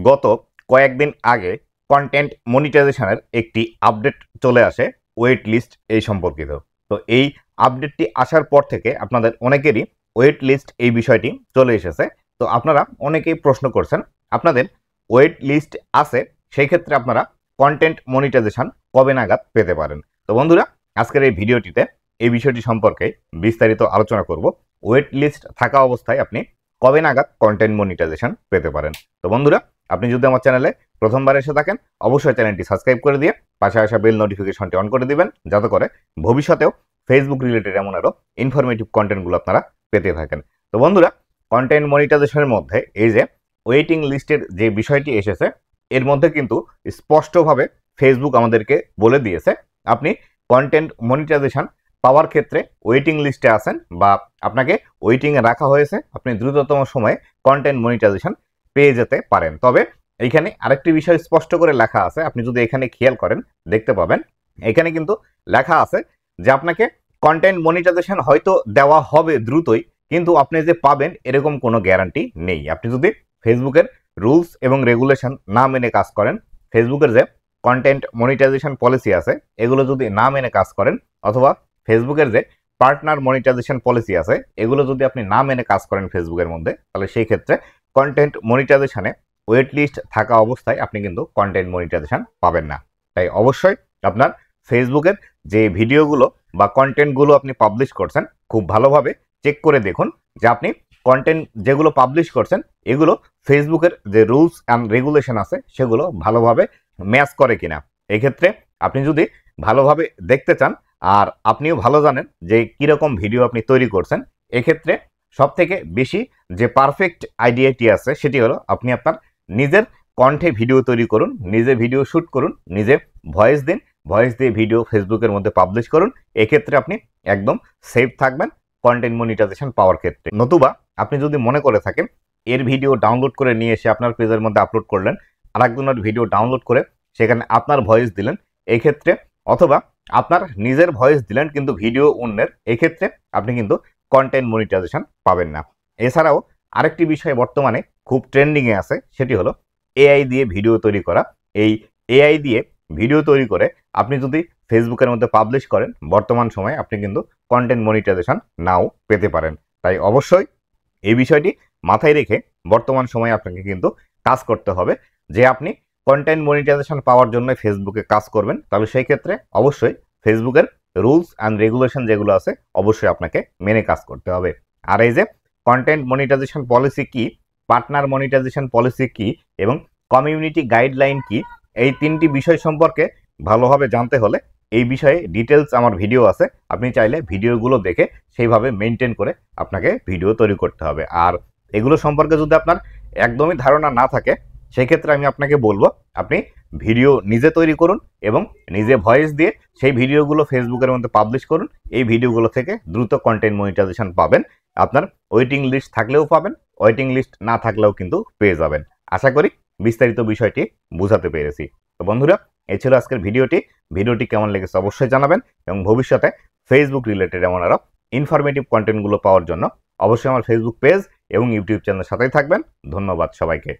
গত কয়েকদিন আগে কন্টেন্ট মনিটাইজেশনের একটি আপডেট চলে আসে ওয়েট লিস্ট এই সম্পর্কিত। তো এই আপডেটটি আসার পর থেকে আপনাদের অনেকেরই ওয়েট লিস্ট এই বিষয়টি চলে এসেছে। তো আপনারা অনেকেই প্রশ্ন করছেন আপনাদের ওয়েট লিস্ট আছে, সেই ক্ষেত্রে আপনারা কন্টেন্ট মনিটাইজেশন কবে নাগাদ পেতে পারেন। তো বন্ধুরা, আজকের এই ভিডিওটিতে এই বিষয়টি সম্পর্কে বিস্তারিত আলোচনা করব। ওয়েট লিস্ট থাকা অবস্থায় আপনি কবে নাগাদ কন্টেন্ট মনিটাইজেশন পেতে পারেন। তো বন্ধুরা, আপনি যদি আমার চ্যানেলে প্রথমবার এসে থাকেন অবশ্যই চ্যানেলটি সাবস্ক্রাইব করে দিয়ে পাশে আসা বেল নোটিফিকেশনটি অন করে দিবেন, যাতে করে ভবিষ্যতেও ফেসবুক রিলেটেড এমন আরও ইনফরমেটিভ কন্টেন্টগুলো আপনারা পেতে থাকেন। তো বন্ধুরা, কন্টেন্ট মনিটাইজেশনের মধ্যে এই যে ওয়েটিং লিস্টের যে বিষয়টি এসেছে, এর মধ্যে কিন্তু স্পষ্টভাবে ফেসবুক আমাদেরকে বলে দিয়েছে আপনি কন্টেন্ট মনিটাইজেশন পাওয়ার ক্ষেত্রে ওয়েটিং লিস্টে আছেন বা আপনাকে ওয়েটিংয়ে রাখা হয়েছে, আপনি দ্রুততম সময়ে কন্টেন্ট মনিটাইজেশন পেয়ে যেতে পারেন। তবে এইখানে আরেকটি বিষয় স্পষ্ট করে লেখা আছে, আপনি যদি এখানে খেয়াল করেন দেখতে পাবেন এখানে কিন্তু লেখা আছে যে আপনাকে কন্টেন্ট মনিটাইজেশন হয়তো দেওয়া হবে দ্রুতই, কিন্তু আপনি যে পাবেন এরকম কোনো গ্যারান্টি নেই। আপনি যদি ফেসবুকের রুলস এবং রেগুলেশন না মেনে কাজ করেন, ফেসবুকের যে কন্টেন্ট মনিটাইজেশন পলিসি আছে এগুলো যদি না মেনে কাজ করেন, অথবা ফেসবুকের যে পার্টনার মনিটাইজেশন পলিসি আছে এগুলো যদি আপনি না মেনে কাজ করেন ফেসবুকের মধ্যে, তাহলে সেই ক্ষেত্রে কন্টেন্ট মনিটাইজেশনে ওয়েট লিস্ট থাকা অবস্থায় আপনি কিন্তু কন্টেন্ট মনিটাইজেশন পাবেন না। তাই অবশ্যই আপনার ফেসবুকের যে ভিডিওগুলো বা কন্টেন্টগুলো আপনি পাবলিশ করছেন খুব ভালোভাবে চেক করে দেখুন যে আপনি কন্টেন্ট যেগুলো পাবলিশ করছেন এগুলো ফেসবুকের যে রুলস অ্যান্ড রেগুলেশন আছে সেগুলো ভালোভাবে ম্যাচ করে কিনা। এক্ষেত্রে আপনি যদি ভালোভাবে দেখতে চান আর আপনিও ভালো জানেন যে কীরকম ভিডিও আপনি তৈরি করছেন, এক্ষেত্রে সবথেকে বেশি যে পারফেক্ট আইডিয়াটি আছে সেটি হলো আপনি আপনার নিজের কণ্ঠে ভিডিও তৈরি করুন, নিজে ভিডিও শ্যুট করুন, নিজে ভয়েস দিন, ভয়েস দিয়ে ভিডিও ফেসবুকের মধ্যে পাবলিশ করুন। এক্ষেত্রে আপনি একদম সেফ থাকবেন কন্টেন্ট মনিটাইজেশন পাওয়ার ক্ষেত্রে। নতুবা আপনি যদি মনে করে থাকেন এর ভিডিও ডাউনলোড করে নিয়ে এসে আপনার পেজের মধ্যে আপলোড করলেন, আরেকজনের ভিডিও ডাউনলোড করে সেখানে আপনার ভয়েস দিলেন, এক্ষেত্রে অথবা আপনার নিজের ভয়েস দিলেন কিন্তু ভিডিও অন্যের, এক্ষেত্রে আপনি কিন্তু কন্টেন্ট মনিটাইজেশন পাবেন না। এছাড়াও আরেকটি বিষয় বর্তমানে খুব ট্রেন্ডিংয়ে আছে, সেটি হলো এআই দিয়ে ভিডিও তৈরি করা। এই এআই দিয়ে ভিডিও তৈরি করে আপনি যদি ফেসবুকের মধ্যে পাবলিশ করেন, বর্তমান সময়ে আপনি কিন্তু কন্টেন্ট মনিটাইজেশন নাও পেতে পারেন। তাই অবশ্যই এই বিষয়টি মাথায় রেখে বর্তমান সময়ে আপনাকে কিন্তু কাজ করতে হবে যে আপনি কন্টেন্ট মনিটাইজেশন পাওয়ার জন্য ফেসবুকে কাজ করবেন, তাহলে সেই ক্ষেত্রে অবশ্যই ফেসবুকের রুলস অ্যান্ড রেগুলেশন যেগুলো আছে অবশ্যই আপনাকে মেনে কাজ করতে হবে। আর এই যে কন্টেন্ট মনিটাইজেশন পলিসি কি, পার্টনার মনিটাইজেশন পলিসি কি এবং কমিউনিটি গাইডলাইন কি, এই তিনটি বিষয় সম্পর্কে ভালোভাবে জানতে হলে এই বিষয়ে ডিটেলস আমার ভিডিও আছে, আপনি চাইলে ভিডিওগুলো দেখে সেইভাবে মেনটেন করে আপনাকে ভিডিও তৈরি করতে হবে। আর এগুলো সম্পর্কে যদি আপনার একদমই ধারণা না থাকে, সেক্ষেত্রে আমি আপনাকে বলবো আপনি ভিডিও নিজে তৈরি করুন এবং নিজে ভয়েস দিয়ে সেই ভিডিওগুলো ফেসবুকের মধ্যে পাবলিশ করুন। এই ভিডিওগুলো থেকে দ্রুত কন্টেন্ট মনিটাইজেশন পাবেন, আপনার ওয়েটিং লিস্ট থাকলেও পাবেন, ওয়েটিং লিস্ট না থাকলেও কিন্তু পেয়ে যাবেন। আশা করি বিস্তারিত বিষয়টি বোঝাতে পেরেছি। তো বন্ধুরা, এই ছিল আজকের ভিডিওটি কেমন লেগেছে অবশ্যই জানাবেন এবং ভবিষ্যতে ফেসবুক রিলেটেড এমন আরও ইনফরমেটিভ কন্টেন্টগুলো পাওয়ার জন্য অবশ্যই আমার ফেসবুক পেজ এবং ইউটিউব চ্যানেলের সাথেই থাকবেন। ধন্যবাদ সবাইকে।